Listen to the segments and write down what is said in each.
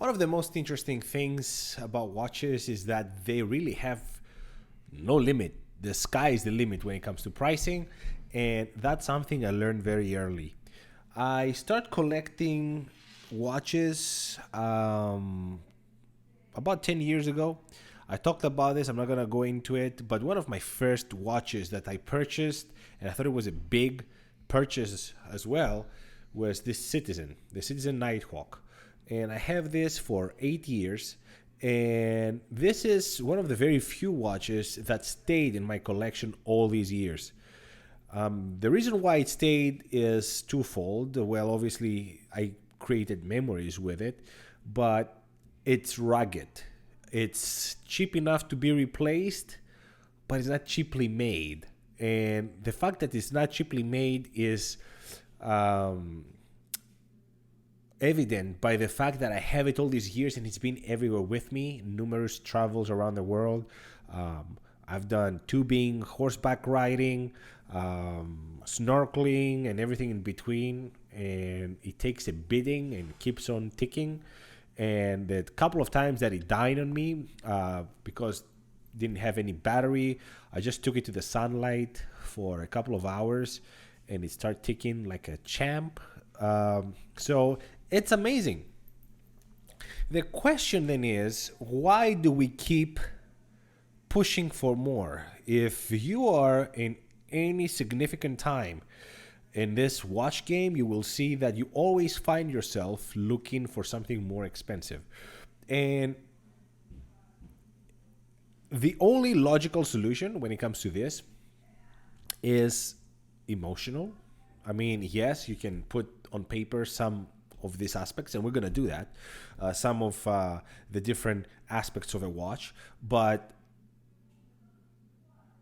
One of the most interesting things about watches is that they really have no limit. The sky is the limit when it comes to pricing, and that's something I learned very early. I start collecting watches about 10 years ago. I talked about this, I'm not gonna go into it, but one of my first watches that I purchased, and I thought it was a big purchase as well, was this the Citizen Nighthawk. And I have this for 8 years. And this is one of the very few watches that stayed in my collection all these years. The reason why it stayed is twofold. Well, obviously, I created memories with it, but it's rugged. It's cheap enough to be replaced, but it's not cheaply made. And the fact that it's not cheaply made is um, evident by the fact that I have it all these years and it's been everywhere with me, numerous travels around the world. I've done tubing, horseback riding, snorkeling, and everything in between. And it takes a bidding and keeps on ticking. And the couple of times that it died on me because it didn't have any battery, I just took it to the sunlight for a couple of hours and it started ticking like a champ. So it's amazing. The question then is, why do we keep pushing for more? If you are in any significant time in this watch game, you will see that you always find yourself looking for something more expensive. And the only logical solution when it comes to this is emotional. I mean, yes, you can put on paper some of these aspects, and we're going to do that, some of the different aspects of a watch, but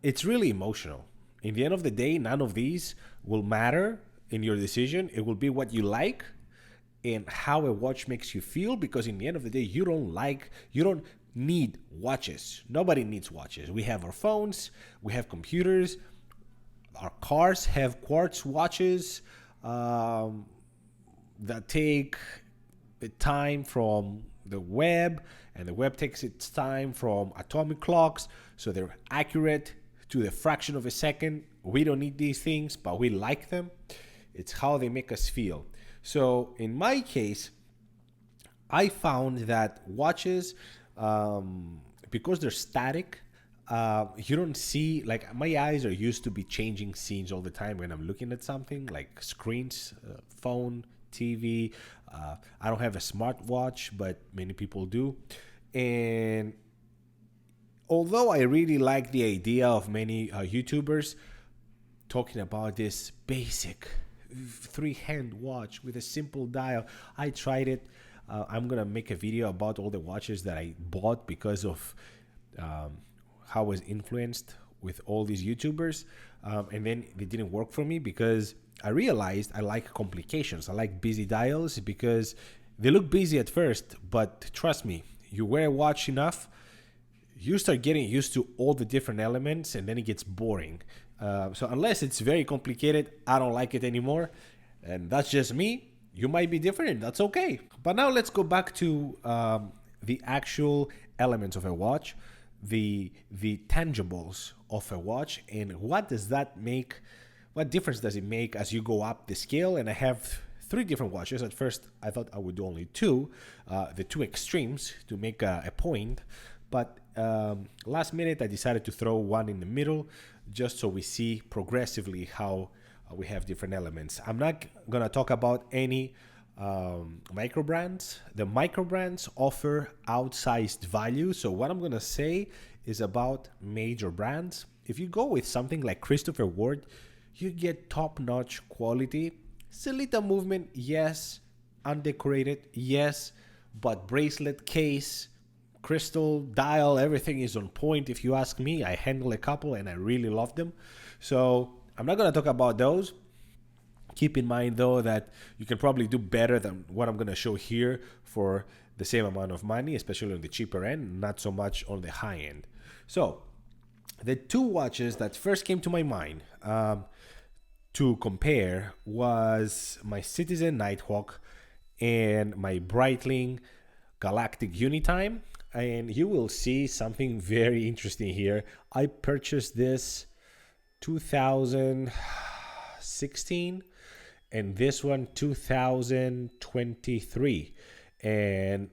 it's really emotional. In the end of the day, none of these will matter in your decision. It will be what you like and how a watch makes you feel, because in the end of the day, you don't need watches. Nobody needs watches. We have our phones, we have computers, our cars have quartz watches that take the time from the web, and the web takes its time from atomic clocks, so they're accurate to the fraction of a second. We don't need these things, but we like them. It's how they make us feel. So in my case, I found that watches, because they're static, you don't see, like, my eyes are used to be changing scenes all the time when I'm looking at something like screens, phone, TV. I don't have a smartwatch, but many people do. And although I really like the idea of many YouTubers talking about this basic three-hand watch with a simple dial, I tried it. I'm gonna make a video about all the watches that I bought because of how I was influenced with all these YouTubers, and then they didn't work for me because I realized I like complications. I like busy dials because they look busy at first, but trust me, you wear a watch enough, you start getting used to all the different elements, and then it gets boring. So unless it's very complicated, I don't like it anymore. And that's just me. You might be different, and that's okay. But now let's go back to the actual elements of a watch, the tangibles of a watch, and what does that make? What difference does it make as you go up the scale? And I have 3 different watches. At first, I thought I would do only 2, the 2 extremes to make a point. But last minute, I decided to throw one in the middle just so we see progressively how we have different elements. I'm not going to talk about any micro brands. The micro brands offer outsized value. So what I'm going to say is about major brands. If you go with something like Christopher Ward, you get top-notch quality. Silita movement, yes. Undecorated, yes. But bracelet, case, crystal, dial, everything is on point. If you ask me, I handle a couple and I really love them. So I'm not going to talk about those. Keep in mind, though, that you can probably do better than what I'm going to show here for the same amount of money, especially on the cheaper end, not so much on the high end. So the 2 watches that first came to my mind to compare was my Citizen Nighthawk and my Breitling Galactic Unitime, and you will see something very interesting here. I purchased this 2016 and this one 2023, and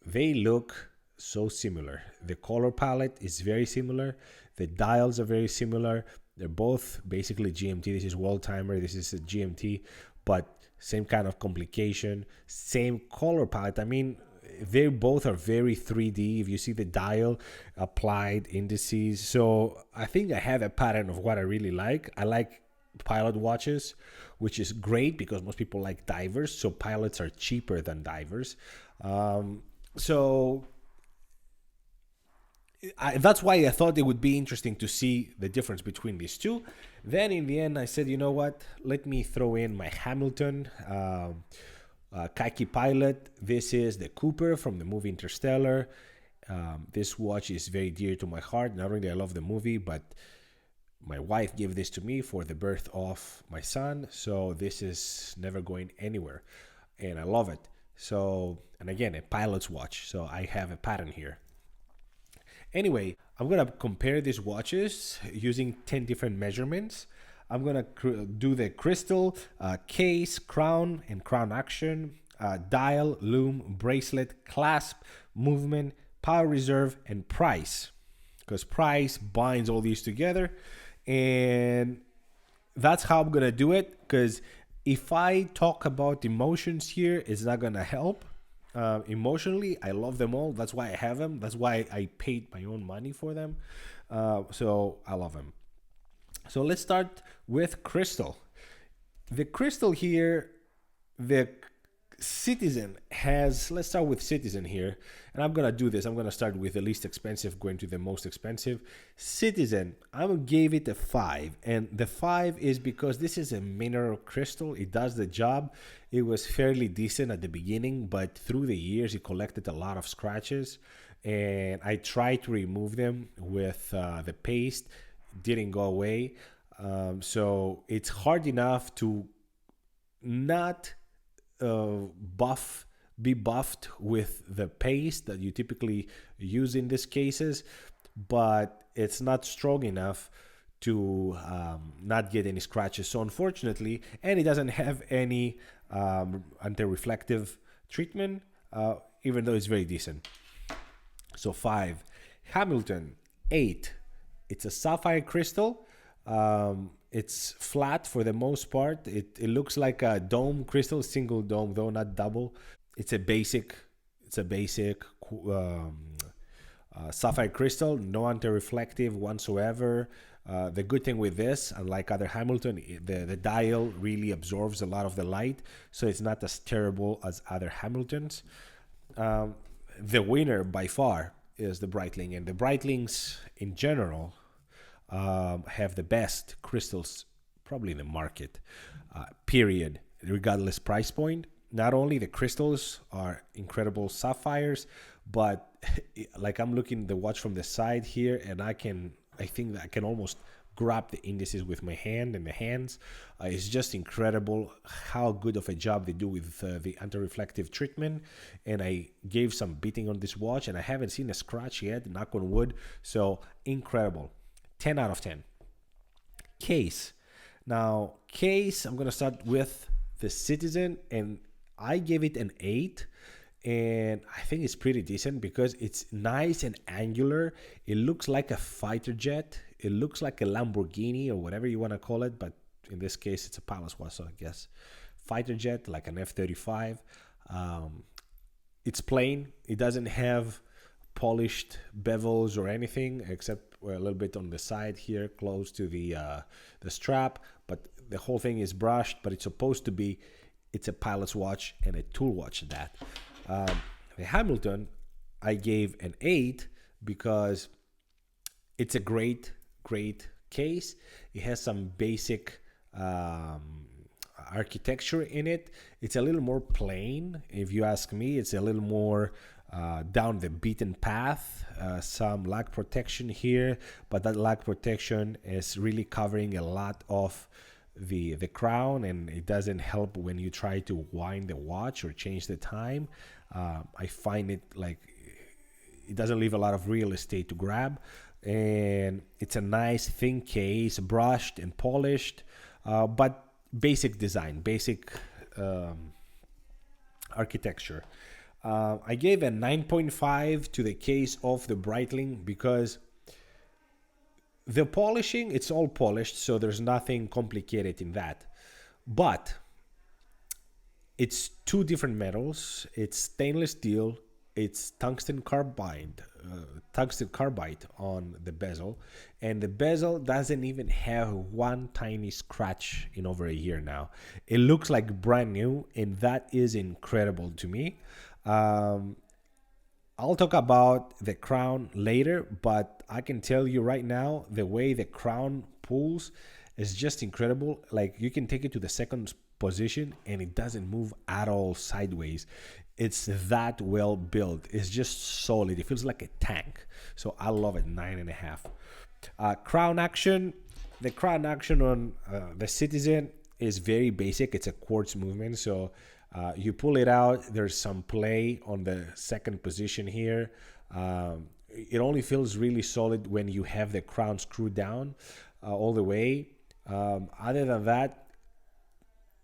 they look so similar. The color palette is very similar. The dials are very similar. They're both basically GMT. This is world timer. This is a GMT, but same kind of complication, same color palette. I mean, they both are very 3D. If you see the dial applied indices, so I think I have a pattern of what I really like. I like pilot watches, which is great because most people like divers. So pilots are cheaper than divers. So that's why I thought it would be interesting to see the difference between these two. Then in the end, I said, you know what? Let me throw in my Hamilton Khaki pilot. This is the Cooper from the movie Interstellar. This watch is very dear to my heart. Not only I love the movie, but my wife gave this to me for the birth of my son. So this is never going anywhere. And I love it. So, and again, a pilot's watch. So I have a pattern here. Anyway, I'm going to compare these watches using 10 different measurements. I'm going to do the crystal, case, crown, and crown action, dial, lume, bracelet, clasp, movement, power reserve, and price. Because price binds all these together. And that's how I'm going to do it. Because if I talk about emotions here, it's not going to help. Emotionally, I love them all. That's why I have them. That's why I paid my own money for them. So I love them. So let's start with crystal. The crystal here, the Citizen has, let's start with Citizen here. And I'm going to do this. I'm going to start with the least expensive, going to the most expensive. Citizen, I gave it a 5. And the 5 is because this is a mineral crystal. It does the job. It was fairly decent at the beginning, but through the years, it collected a lot of scratches. And I tried to remove them with the paste. Didn't go away. So it's hard enough to not be buffed with the paste that you typically use in these cases, but it's not strong enough to not get any scratches. So unfortunately, and it doesn't have any anti-reflective treatment, even though it's very decent. So 5. Hamilton, 8. It's a sapphire crystal. It's flat for the most part. It looks like a dome crystal, single dome though, not double. It's a basic sapphire crystal, no anti-reflective whatsoever. The good thing with this, unlike other Hamilton, the dial really absorbs a lot of the light, so it's not as terrible as other Hamiltons. The winner by far is the Breitling, and the Breitlings in general have the best crystals probably in the market, period, regardless price point. Not only the crystals are incredible sapphires, but like I'm looking the watch from the side here, and I think that I can almost grab the indices with my hand and the hands. It's just incredible how good of a job they do with the anti-reflective treatment. And I gave some beating on this watch, and I haven't seen a scratch yet, knock on wood. So incredible. 10 out of 10. Case. Now, case, I'm going to start with the Citizen, and I gave it an 8. And I think it's pretty decent because it's nice and angular. It looks like a fighter jet. It looks like a Lamborghini or whatever you want to call it, but in this case, it's a palace watch, so I guess fighter jet, like an F-35. It's plain. It doesn't have polished bevels or anything except a little bit on the side here, close to the strap. But the whole thing is brushed. But it's supposed to be. It's a pilot's watch and a tool watch at that. The Hamilton, I gave an 8 because it's a great case. It has some basic architecture in it. It's a little more plain, if you ask me. It's a little more down the beaten path. Some lag protection here, but that lag protection is really covering a lot of the crown, and it doesn't help when you try to wind the watch or change the time. I find it like it doesn't leave a lot of real estate to grab, and it's a nice thin case, brushed and polished, but basic design, basic architecture. I gave a 9.5 to the case of the Breitling because the polishing, it's all polished, so there's nothing complicated in that. But it's two different metals. It's stainless steel. It's tungsten carbide on the bezel, and the bezel doesn't even have one tiny scratch in over a year now. It looks like brand new, and that is incredible to me. I'll talk about the crown later, but I can tell you right now, the way the crown pulls is just incredible. Like, you can take it to the second position and it doesn't move at all sideways. It's that well built. It's just solid. It feels like a tank. So I love it. 9.5. Crown action. The crown action on the Citizen is very basic. It's a quartz movement. So you pull it out. There's some play on the second position here. It only feels really solid when you have the crown screwed down all the way. Other than that,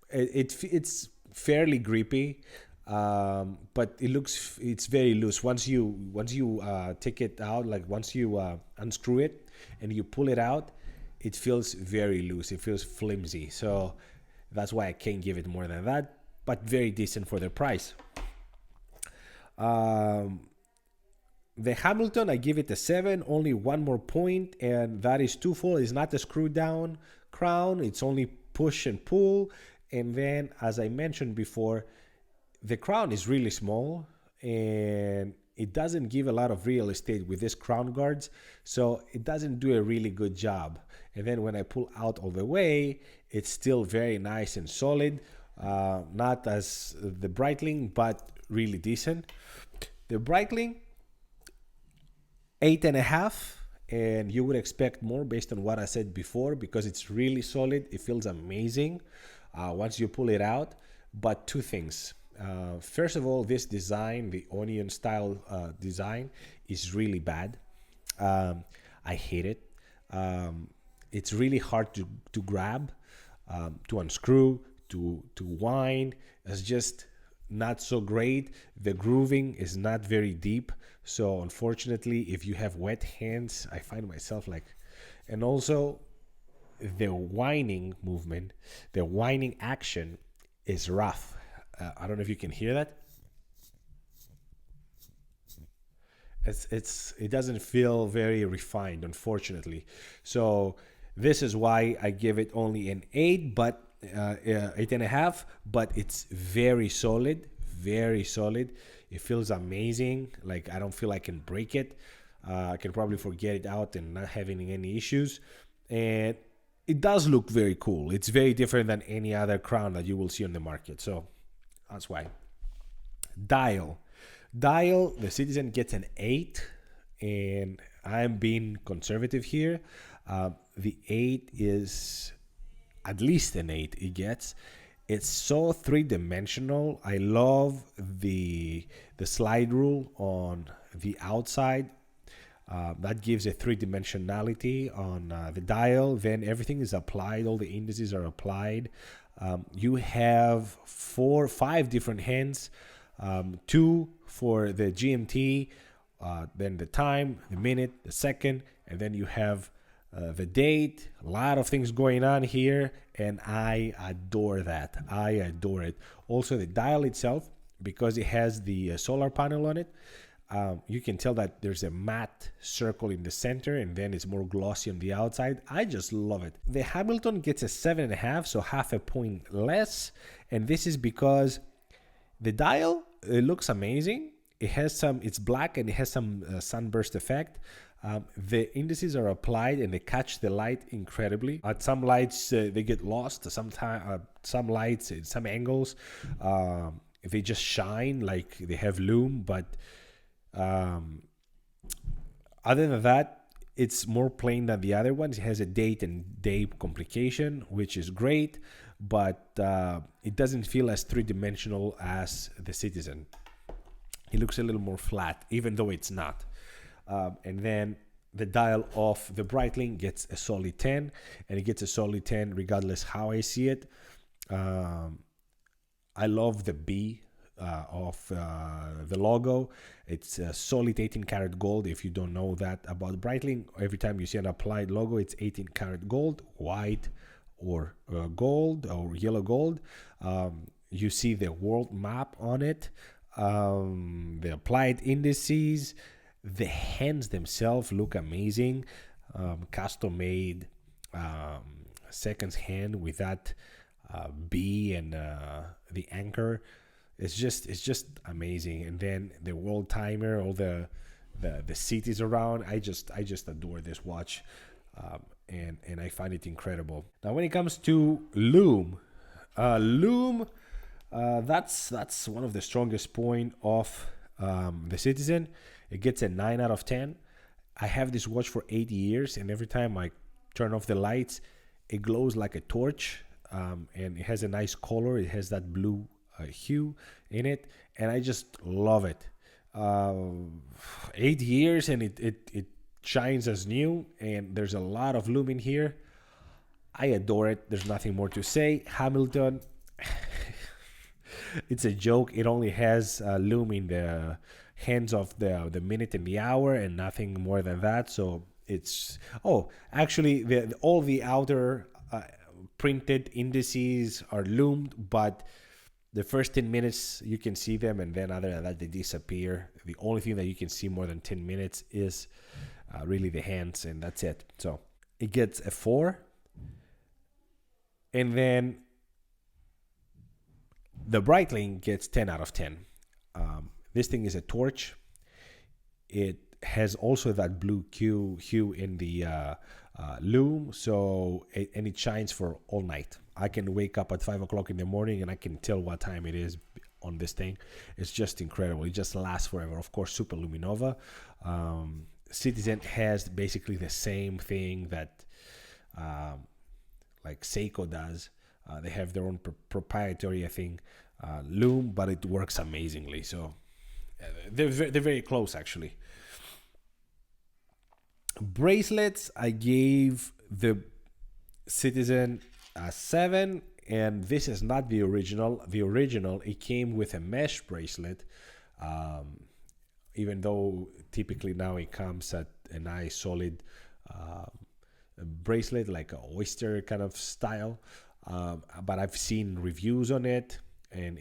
it's fairly grippy, but it's very loose. Once you take it out, like once you unscrew it and you pull it out, it feels very loose. It feels flimsy. So that's why I can't give it more than that, but very decent for the price. The Hamilton, I give it a 7, only one more point, and that is twofold. It's not a screw down crown, it's only push and pull. And then, as I mentioned before, the crown is really small and it doesn't give a lot of real estate with these crown guards, so it doesn't do a really good job. And then when I pull out all the way, it's still very nice and solid. Not as the Breitling, but really decent. The Breitling, 8.5, and you would expect more based on what I said before because it's really solid. It feels amazing once you pull it out. But two things. First of all, this design, the onion style design, is really bad. I hate it. It's really hard to grab, to unscrew, to wind. It's just not so great. The grooving is not very deep. So unfortunately, if you have wet hands, I find myself like, and also the winding movement, the winding action is rough. I don't know if you can hear that. It doesn't feel very refined, unfortunately. So this is why I give it only an 8, but 8.5. But it's very solid, very solid. It feels amazing. Like, I don't feel I can break it. I can probably forget it out and not having any issues. And it does look very cool. It's very different than any other crown that you will see on the market. So that's why. Dial, the Citizen gets an 8, and I'm being conservative here. The 8 is at least an 8 it gets. It's so three-dimensional. I love the slide rule on the outside. That gives a three-dimensionality on the dial. Then everything is applied. All the indices are applied. You have 5 different hands, 2 for the GMT, then the time, the minute, the second, and then you have the date. A lot of things going on here, and I adore that. I adore it. Also, the dial itself, because it has the solar panel on it, you can tell that there's a matte circle in the center, and then it's more glossy on the outside. I just love it. The Hamilton gets a 7.5, so half a point less, and this is because the dial, it looks amazing. It's black and it has some sunburst effect. The indices are applied and they catch the light incredibly. At some lights, they get lost. Some lights, at some angles, they just shine like they have lume. But other than that, it's more plain than the other ones. It has a date and day complication, which is great, but it doesn't feel as three-dimensional as the Citizen. It looks a little more flat, even though it's not. And then the dial of the Breitling gets a solid 10, and it gets a solid 10 regardless how I see it. I love the B of the logo. It's a solid 18 karat gold. If you don't know that about Breitling, every time you see an applied logo, it's 18 karat gold, white or gold or yellow gold. You see the world map on it, the applied indices. The hands themselves look amazing, custom made, seconds hand with that B and the anchor. It's just amazing. And then the world timer, all the cities around. I just adore this watch, and I find it incredible. Now, when it comes to Loom, that's one of the strongest point of the Citizen. It gets a 9 out of 10. I have this watch for 8 years, and every time I turn off the lights, it glows like a torch, and it has a nice color. It has that blue hue in it, and I just love it. 8 years, and it shines as new, and there's a lot of Loom in here. I adore it. There's nothing more to say. Hamilton, it's a joke. It only has Loom in the hands of the minute and the hour, and nothing more than that. So it's actually all the outer printed indices are loomed, but the first 10 minutes you can see them, and then other than that they disappear. The only thing that you can see more than 10 minutes is really the hands, and that's it. So it gets a 4. And then the Breitling gets 10 out of 10. This thing is a torch. It has also that blue hue in the Loom, and it shines for all night. I can wake up at 5 o'clock in the morning and I can tell what time it is on this thing. It's just incredible. It just lasts forever. Of course, Super Luminova. Citizen has basically the same thing that like Seiko does. They have their own proprietary, I think, Loom, but it works amazingly. So they're very close, actually. Bracelets, I gave the Citizen a 7, and this is not the original. The original, it came with a mesh bracelet, even though typically now it comes at a nice solid bracelet, like an oyster kind of style. But I've seen reviews on it, and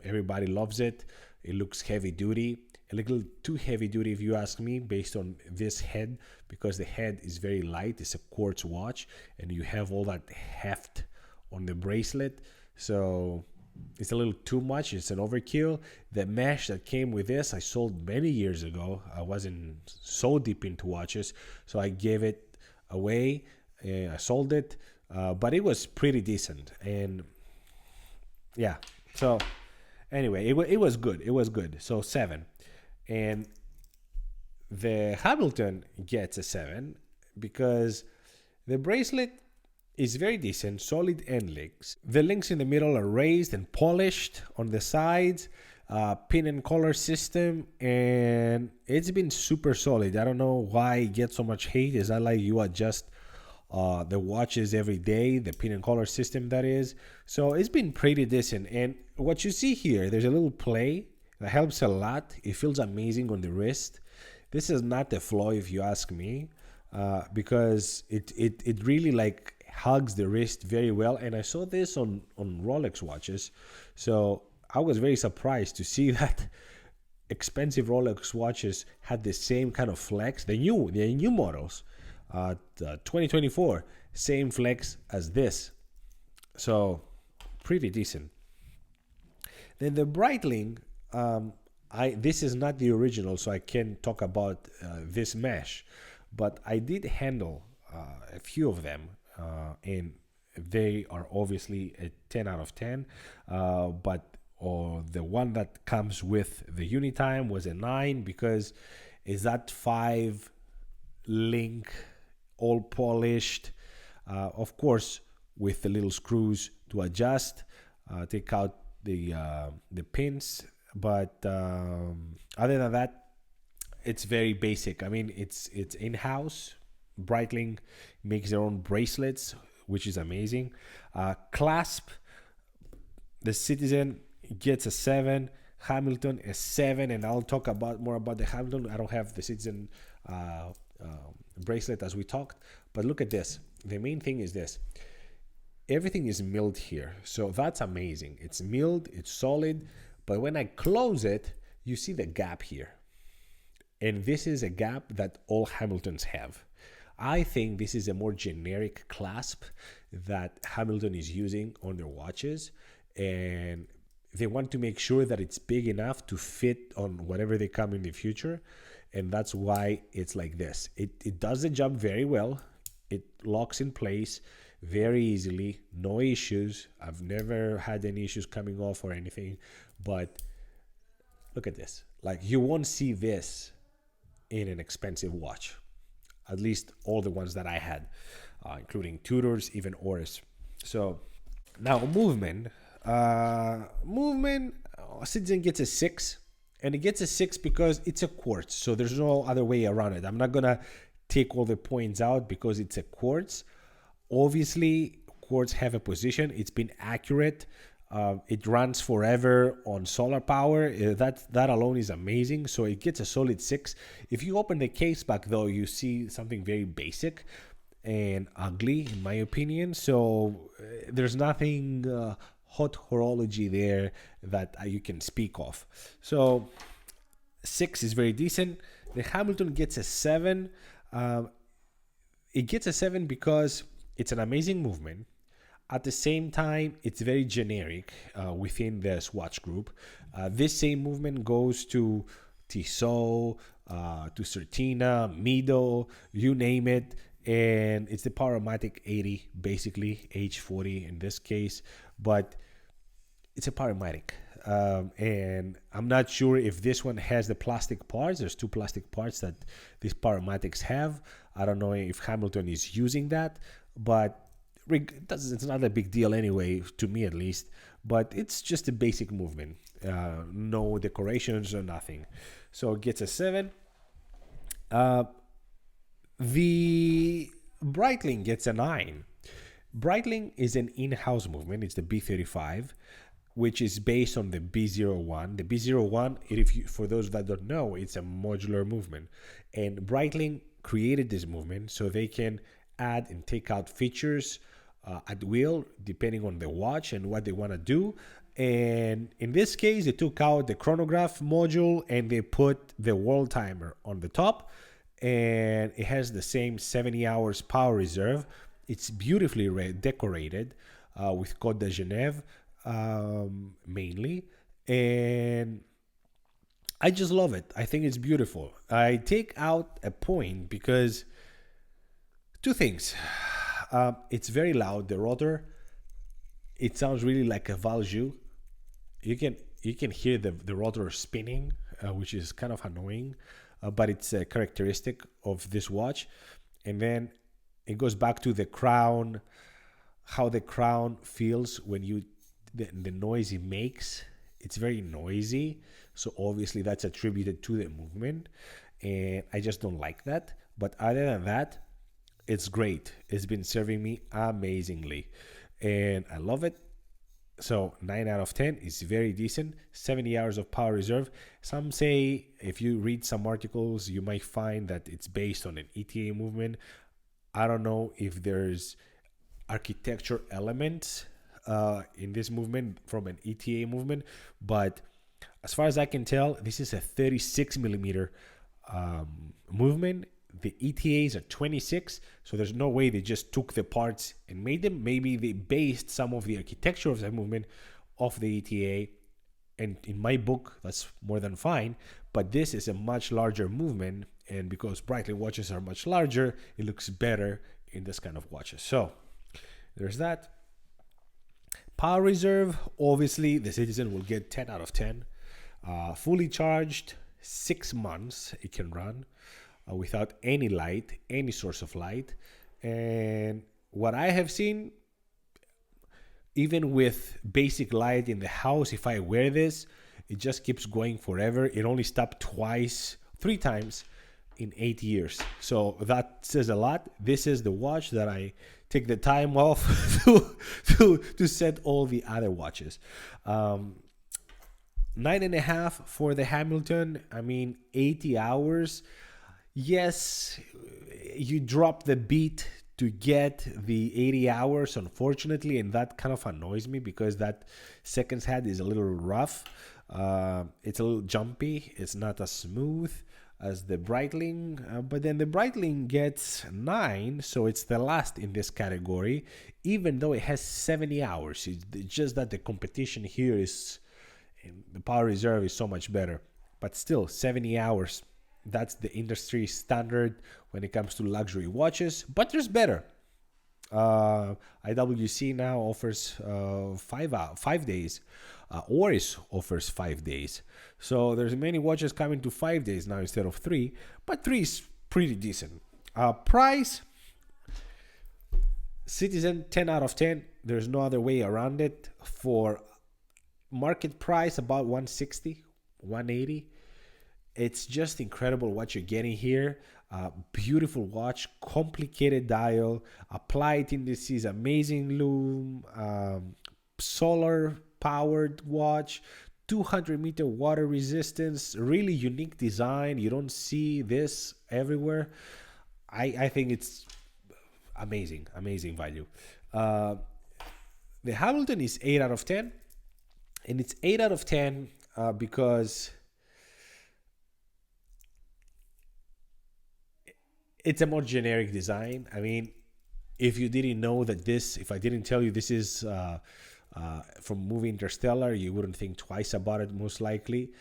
everybody loves it. It looks heavy duty, a little too heavy duty if you ask me, based on this head, because the head is very light. It's a quartz watch, and you have all that heft on the bracelet, so it's a little too much. It's an overkill. The mesh that came with this I sold many years ago. I wasn't so deep into watches, so I gave it away. I sold it, but it was pretty decent. And yeah, so anyway, it was good. It was good. So 7. And the Hamilton gets a 7 because the bracelet is very decent, solid end links. The links in the middle are raised and polished on the sides, pin and collar system, and it's been super solid. I don't know why it gets so much hate. Is that like you adjust the watches every day, the pin and collar system, that is. So it's been pretty decent. And what you see here, there's a little play that helps a lot. It feels amazing on the wrist. This is not a flaw if you ask me, because it really like hugs the wrist very well. And I saw this on Rolex watches, so I was very surprised to see that expensive Rolex watches had the same kind of flex. The new models, 2024, same flex as this, so pretty decent. Then the Breitling, this is not the original, so I can't talk about this mesh, but I did handle a few of them, and they are obviously a 10 out of 10, but the one that comes with the Unitime was a 9, because it's that 5 link, all polished, of course with the little screws to adjust, take out the pins But other than that, it's very basic. I mean, it's in-house. Breitling makes their own bracelets, which is amazing. Clasp, the Citizen gets a 7, Hamilton a 7, and I'll talk about more about the Hamilton. I don't have the Citizen bracelet as we talked, but look at this. The main thing is this. Everything is milled here, so that's amazing. It's milled, it's solid, but when I close it, you see the gap here. And this is a gap that all Hamiltons have. I think this is a more generic clasp that Hamilton is using on their watches, and they want to make sure that it's big enough to fit on whatever they come in the future, and that's why it's like this. It does the job very well. It locks in place very easily, no issues. I've never had any issues coming off or anything, but look at this. Like, you won't see this in an expensive watch, at least all the ones that I had, including Tudors, even Oris. So now movement, Citizen gets a 6, and it gets a 6 because it's a quartz, so there's no other way around it. I'm not gonna take all the points out because it's a quartz. Obviously, quartz have a position. It's been accurate. It runs forever on solar power. That alone is amazing. So it gets a solid 6. If you open the case back, though, you see something very basic and ugly, in my opinion. So there's nothing hot horology there that you can speak of. So 6 is very decent. The Hamilton gets a 7. It gets a 7 because it's an amazing movement. At the same time, it's very generic within the Swatch group. This same movement goes to Tissot, to Certina, Mido, you name it. And it's the Powermatic 80, basically, H40 in this case. But it's a Powermatic. And I'm not sure if this one has the plastic parts. There's 2 plastic parts that these Powermatics have. I don't know if Hamilton is using that, but it's not a big deal anyway, to me at least. But it's just a basic movement, no decorations or nothing. So it gets a 7. The Breitling gets a 9. Breitling is an in-house movement. It's the B35, which is based on the B01. The B01, for those that don't know, it's a modular movement. And Breitling created this movement so they can add and take out features at will, depending on the watch and what they want to do. And in this case, they took out the chronograph module and they put the world timer on the top. And it has the same 70 hours power reserve. It's beautifully decorated with Côte de Genève mainly. And I just love it. I think it's beautiful. I take out a point because 2 things. It's very loud. The rotor, it sounds really like a Valjoux. You can hear the rotor spinning, which is kind of annoying, but it's a characteristic of this watch. And then it goes back to the crown, how the crown feels when the noise it makes. It's very noisy, so obviously that's attributed to the movement, and I just don't like that. But other than that, it's great. It's been serving me amazingly, and I love it. So 9 out of 10 is very decent. 70 hours of power reserve. Some say, if you read some articles, you might find that it's based on an ETA movement. I don't know if there's architecture elements in this movement from an ETA movement, but as far as I can tell, this is a 36 millimeter movement. The ETAs are 26, so there's no way they just took the parts and made them. Maybe they based some of the architecture of that movement off the ETA, and in my book, that's more than fine. But this is a much larger movement, and because Breitling watches are much larger, it looks better in this kind of watches. So there's that. Power reserve, obviously, the Citizen will get 10 out of 10. Fully charged, 6 months it can run. Without any light, any source of light. And what I have seen, even with basic light in the house, if I wear this, It just keeps going forever. It only stopped three times in 8 years. So that says a lot. This is the watch that I take the time off to set all the other watches. 9.5 for the Hamilton. I mean, 80 hours. Yes, you drop the beat to get the 80 hours, unfortunately, and that kind of annoys me because that seconds hand is a little rough. It's a little jumpy. It's not as smooth as the Breitling, but then the Breitling gets 9, so it's the last in this category, even though it has 70 hours. It's just that the competition here is, the Power Reserve is so much better, but still 70 hours. That's the industry standard when it comes to luxury watches, but there's better. IWC now offers 5 days. Oris offers 5 days. So there's many watches coming to 5 days now instead of 3, but 3 is pretty decent. Price, Citizen, 10 out of 10. There's no other way around it. For market price, about 160, 180. It's just incredible what you're getting here. Beautiful watch, complicated dial, applied indices, amazing loom, solar powered watch, 200-meter water resistance, really unique design. You don't see this everywhere. I think it's amazing value. The Hamilton is 8 out of 10, and it's 8 out of 10 because it's a more generic design. I mean, if you didn't know that if I didn't tell you this is from movie Interstellar, you wouldn't think twice about it, most likely.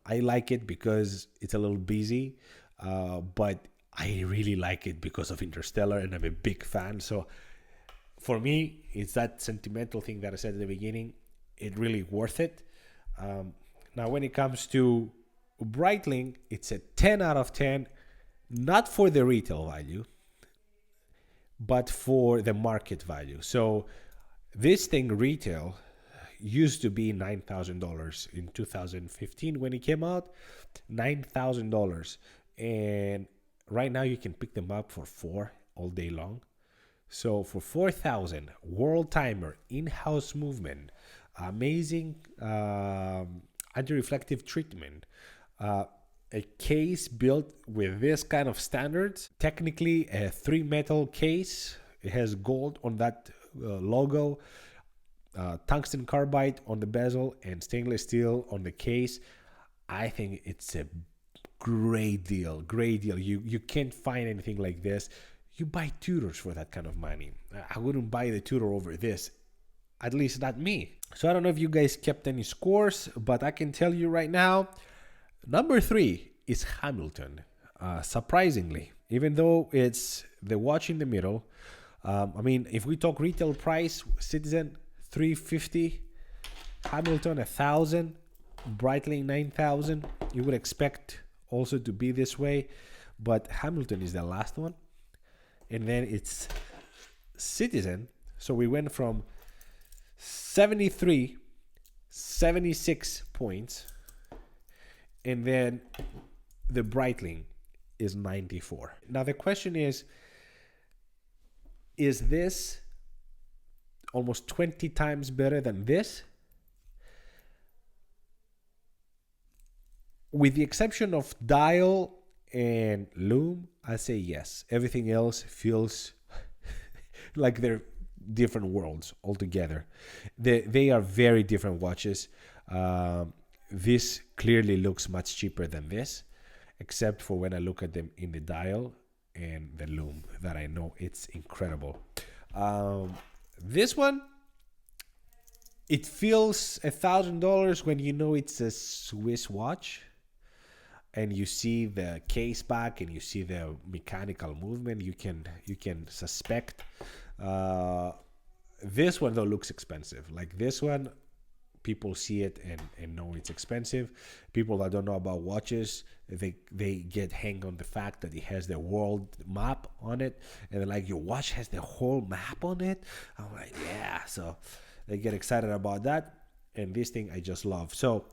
I like it because it's a little busy, but I really like it because of Interstellar, and I'm a big fan. So for me, it's that sentimental thing that I said at the beginning. It's really worth it. Now, when it comes to Breitling, it's a 10 out of 10. Not for the retail value, but for the market value. So this thing retail used to be $9,000 in 2015 when it came out, $9,000. And right now you can pick them up for $4,000 all day long. So for $4,000, world timer, in-house movement, amazing anti-reflective treatment, a case built with this kind of standards, technically a 3-metal case. It has gold on that logo, tungsten carbide on the bezel, and stainless steel on the case. I think it's a great deal. You can't find anything like this. You buy Tudors for that kind of money. I wouldn't buy the Tudor over this, at least not me. So I don't know if you guys kept any scores, but I can tell you right now, number 3 is Hamilton, surprisingly, even though it's the watch in the middle. I mean, if we talk retail price, Citizen $350, Hamilton $1,000, Breitling $9,000. You would expect also to be this way, but Hamilton is the last one, and then it's Citizen. So we went from 73, 76 points. And then the Breitling is 94. Now the question is this almost 20 times better than this? With the exception of dial and loom, I say yes. Everything else feels like they're different worlds altogether. They are very different watches. This clearly looks much cheaper than this, except for when I look at them in the dial and the loom, that I know it's incredible. This one, it feels $1,000 when you know it's a Swiss watch and you see the case back and you see the mechanical movement. You can suspect. This one though looks expensive. Like this one, people see it and know it's expensive. People that don't know about watches, they get hung on the fact that it has the world map on it, and they're like, your watch has the whole map on it? I'm like, yeah. So they get excited about that, and this thing I just love. So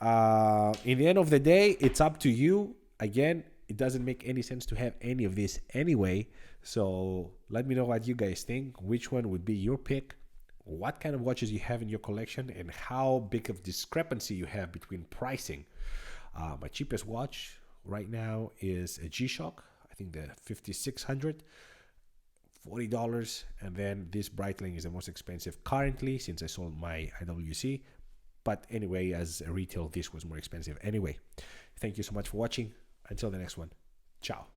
In the end of the day, it's up to you. Again, it doesn't make any sense to have any of this anyway. So let me know what you guys think. Which one would be your pick? What kind of watches you have in your collection, and how big of discrepancy you have between pricing. My cheapest watch right now is a G-Shock. I think the 5600, $40. And then this Breitling is the most expensive currently since I sold my IWC. But anyway, as a retail, this was more expensive anyway. Thank you so much for watching. Until the next one. Ciao.